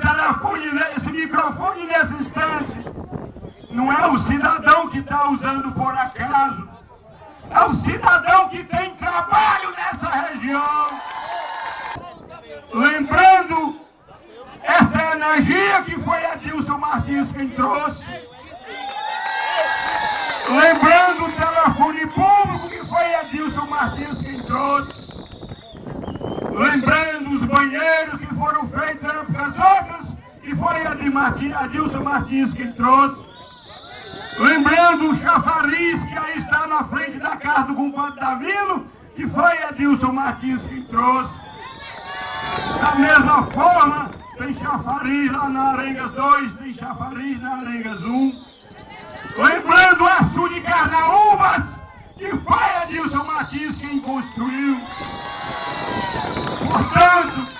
telefone, esse microfone nesse instante, não é o cidadão que está usando por acaso, é o cidadão que tem trabalho nessa região. Lembrando essa energia que foi Adilson Martins quem trouxe. Lembrando o telefone público que foi Adilson Martins quem trouxe. Lembrando os banheiros que foram feitos em épocas outras, que foi Adilson Martins quem trouxe. Lembrando o chafariz que aí está na frente da casa do compadre Davino, que foi Adilson Martins quem trouxe. Da mesma forma, tem chafariz lá na Arengas 2, tem chafariz na Arengas 1. Lembrando o açude de Carnaúbas, que foi Adilson Martins quem construiu. Portanto,